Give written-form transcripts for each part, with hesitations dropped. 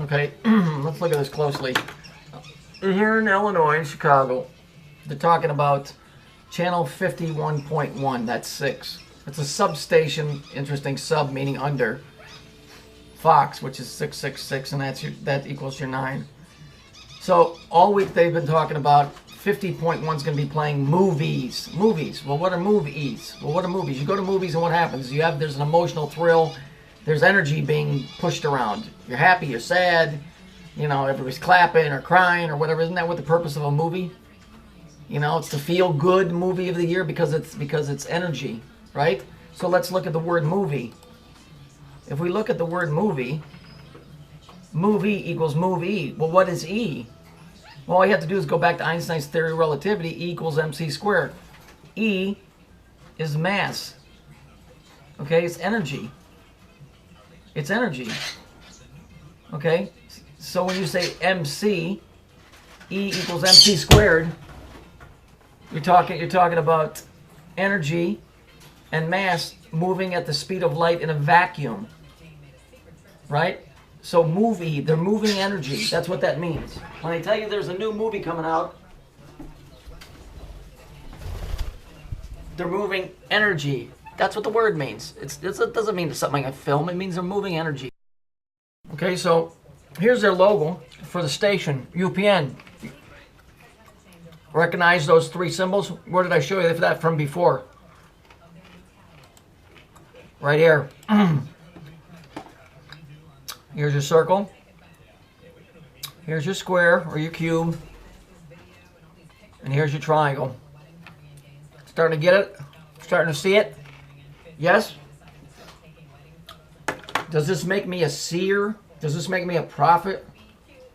Okay, let's look at this closely. Here in Illinois, in Chicago, they're talking about channel 51.1, that's 6. It's a substation, interesting, sub meaning under. Fox, which is 666, and that equals your 9. So all week they've been talking about 50.1 is going to be playing movies. Movies. Well, what are movies? Well, what are movies? You go to movies and what happens? There's an emotional thrill. There's energy being pushed around. You're happy, you're sad, you know, everybody's clapping or crying or whatever. Isn't that what the purpose of a movie? You know, it's the feel-good movie of the year because it's energy, right? So let's look at the word movie. If we look at the word movie, movie equals move E. Well, what is E? Well, all you have to do is go back to Einstein's theory of relativity. E equals mc squared. E is mass. Okay, it's energy. It's energy. Okay, so when you say mc, E equals mc squared, you're talking about energy and mass moving at the speed of light in a vacuum, right? So movie, they're moving energy. That's what that means. When I tell you there's a new movie coming out, they're moving energy. That's what the word means. It doesn't mean something like a film. It means they're moving energy. Okay, so here's their logo for the station, UPN. Recognize those 3 symbols? Where did I show you that from before? Right here. Here's your circle. Here's your square or your cube. And here's your triangle. Starting to get it? Starting to see it? Yes? Does this make me a seer? Does this make me a prophet?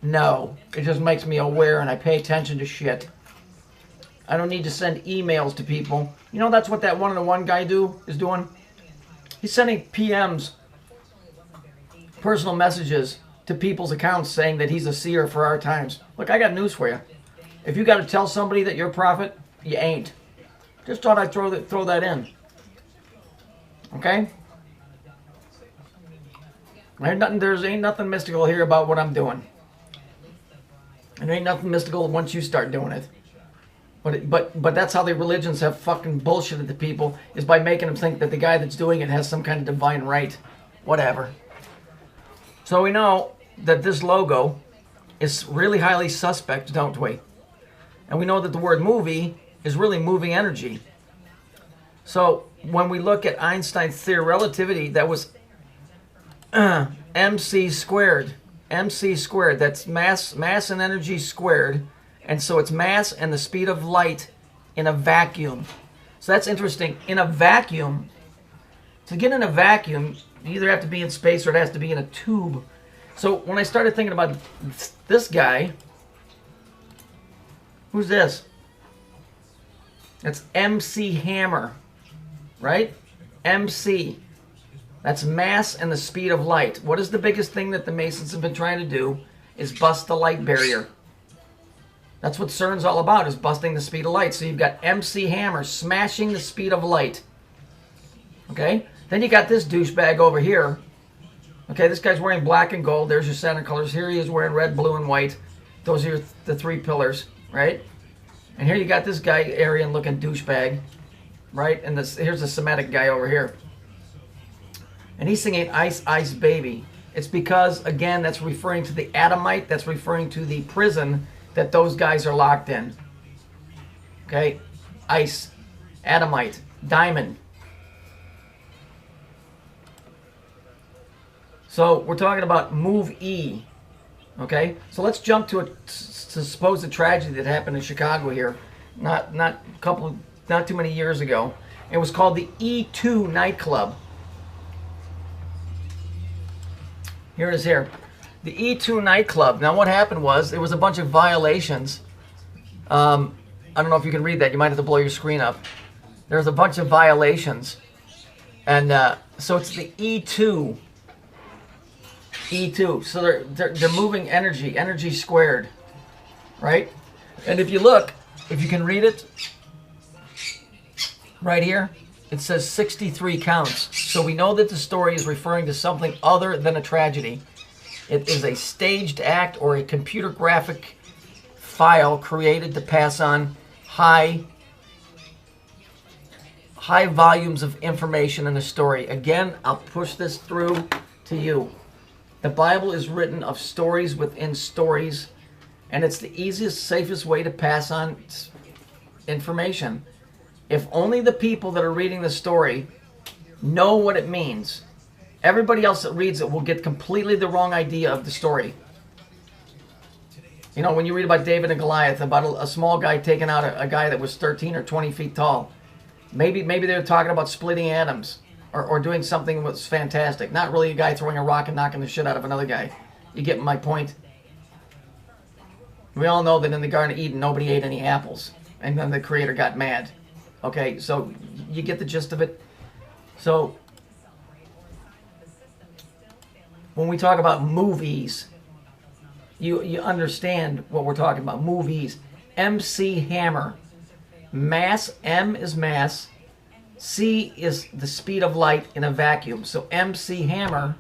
No. It just makes me aware and I pay attention to shit. I don't need to send emails to people. You know that's what that one-on-one guy is doing? He's sending PMs, personal messages, to people's accounts saying that he's a seer for our times. Look, I got news for you. If you got to tell somebody that you're a prophet, you ain't. Just thought I'd throw that in. Okay? Ain't nothing mystical here about what I'm doing. And there ain't nothing mystical once you start doing it. But that's how the religions have fucking bullshitted the people, is by making them think that the guy that's doing it has some kind of divine right. Whatever. So we know that this logo is really highly suspect, don't we? And we know that the word movie is really moving energy. So when we look at Einstein's theory of relativity, that was mc squared. Mc squared, that's mass and energy squared. And so it's mass and the speed of light in a vacuum. So that's interesting. In a vacuum, to get in a vacuum, you either have to be in space or it has to be in a tube. So when I started thinking about this guy, who's this? That's MC Hammer, right? MC. That's mass and the speed of light. What is the biggest thing that the Masons have been trying to do? Is bust the light barrier. That's what CERN's all about, is busting the speed of light. So you've got MC Hammer smashing the speed of light. Okay? Then you got this douchebag over here. Okay, this guy's wearing black and gold. There's your center colors. Here he is wearing red, blue, and white. Those are the 3 pillars, right? And here you got this guy, Aryan-looking douchebag, right? And here's the Semitic guy over here. And he's singing Ice, Ice, Baby. It's because, again, that's referring to the Adamite. That's referring to the prison that those guys are locked in. Okay? Ice, Adamite, diamond. So we're talking about move E. Okay? So let's jump to a supposed tragedy that happened in Chicago here. Not too many years ago. It was called the E2 nightclub. Here it is here. The E2 nightclub. Now what happened was there was a bunch of violations. I don't know if you can read that. You might have to blow your screen up. There's a bunch of violations. And so it's the E2. E2. So they're moving energy squared. Right? And if you look, if you can read it, right here, it says 63 counts. So we know that the story is referring to something other than a tragedy. It is a staged act or a computer graphic file created to pass on high volumes of information in a story. Again, I'll push this through to you. The Bible is written of stories within stories, and it's the easiest, safest way to pass on information. If only the people that are reading the story know what it means, everybody else that reads it will get completely the wrong idea of the story. You know, when you read about David and Goliath, about a small guy taking out a guy that was 13 or 20 feet tall, maybe they're talking about splitting atoms or doing something that was fantastic. Not really a guy throwing a rock and knocking the shit out of another guy. You get my point? We all know that in the Garden of Eden, nobody ate any apples. And then the Creator got mad. Okay, so you get the gist of it? So, when we talk about movies, you understand what we're talking about. Movies. MC Hammer. Mass, M is mass. C is the speed of light in a vacuum. So MC Hammer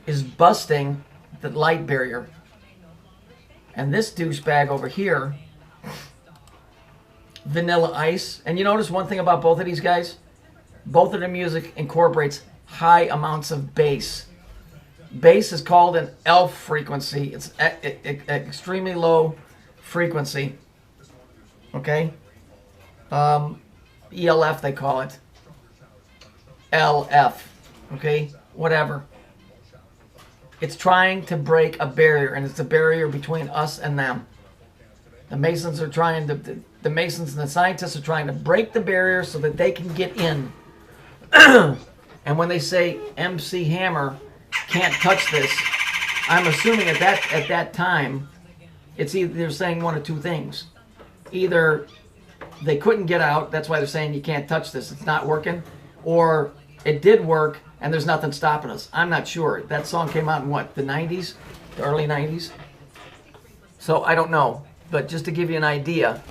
is busting the light barrier. And this douchebag over here, Vanilla Ice. And you notice one thing about both of these guys? Both of their music incorporates high amounts of bass. Bass is called an ELF frequency. It's extremely low frequency. Okay? ELF they call it. LF. Okay? Whatever. It's trying to break a barrier, and it's a barrier between us and them. The Masons are trying to, the Masons and the scientists are trying to break the barrier so that they can get in. And when they say MC Hammer can't touch this, I'm assuming at that time, it's either they're saying one of two things. Either they couldn't get out, that's why they're saying you can't touch this, it's not working, or it did work and there's nothing stopping us. I'm not sure. That song came out in what, the 90s? The early 90s? So I don't know. But just to give you an idea,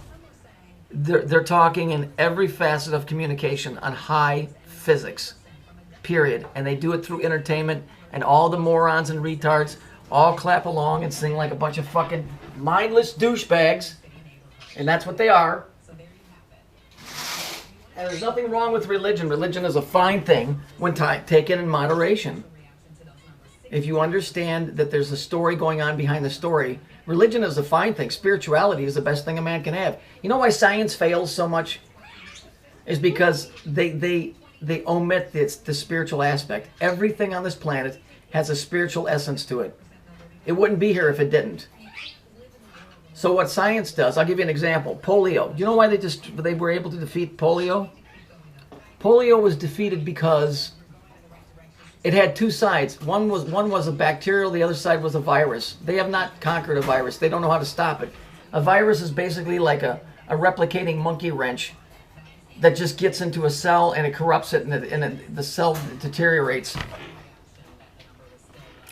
they're talking in every facet of communication on high physics, period. And they do it through entertainment, and all the morons and retards all clap along and sing like a bunch of fucking mindless douchebags. And that's what they are. And there's nothing wrong with religion. Religion is a fine thing when taken in moderation. If you understand that there's a story going on behind the story, religion is a fine thing. Spirituality is the best thing a man can have. You know why science fails so much? Is because they omit the spiritual aspect. Everything on this planet has a spiritual essence to it. It wouldn't be here if it didn't. So what science does, I'll give you an example. Polio. Do you know why they were able to defeat polio? Polio was defeated because it had two sides. One was a bacterial, the other side was a virus. They have not conquered a virus. They don't know how to stop it. A virus is basically like a replicating monkey wrench that just gets into a cell and it corrupts it, and the cell deteriorates.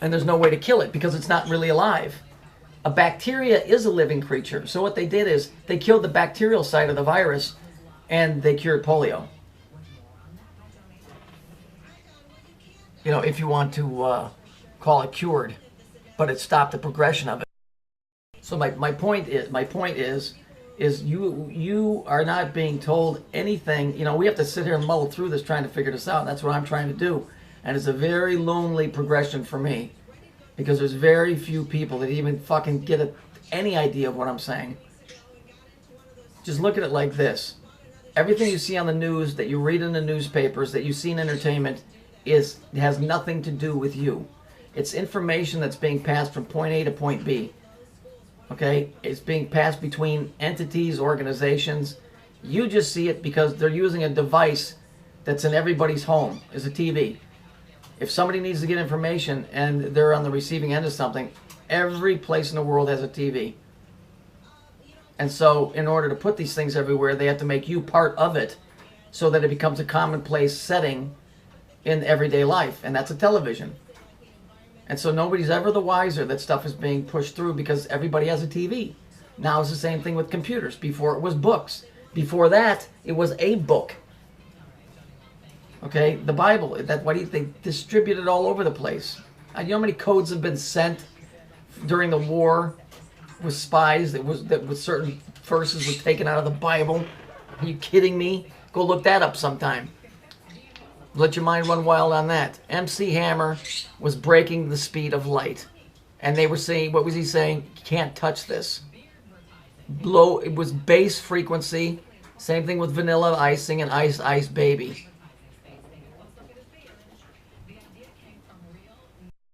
And there's no way to kill it because it's not really alive. A bacteria is a living creature. So what they did is they killed the bacterial side of the virus and they cured polio. You know, if you want to call it cured, but it stopped the progression of it. So my point is you are not being told anything. You know, we have to sit here and muddle through this trying to figure this out. That's what I'm trying to do. And it's a very lonely progression for me. Because there's very few people that even fucking get any idea of what I'm saying. Just look at it like this. Everything you see on the news, that you read in the newspapers, that you see in entertainment, has nothing to do with you. It's information that's being passed from point A to point B. Okay? It's being passed between entities, organizations. You just see it because they're using a device that's in everybody's home, is a TV. If somebody needs to get information and they're on the receiving end of something, every place in the world has a TV. And so in order to put these things everywhere, they have to make you part of it so that it becomes a commonplace setting in everyday life. And that's a television. And so nobody's ever the wiser that stuff is being pushed through because everybody has a TV. Now it's the same thing with computers. Before it was books. Before that, it was a book. Okay, the Bible, they distribute it all over the place. You know how many codes have been sent during the war with spies that with certain verses were taken out of the Bible? Are you kidding me? Go look that up sometime. Let your mind run wild on that. MC Hammer was breaking the speed of light. And they were saying, what was he saying? You can't touch this. It was bass frequency. Same thing with Vanilla Icing and Ice Ice Baby.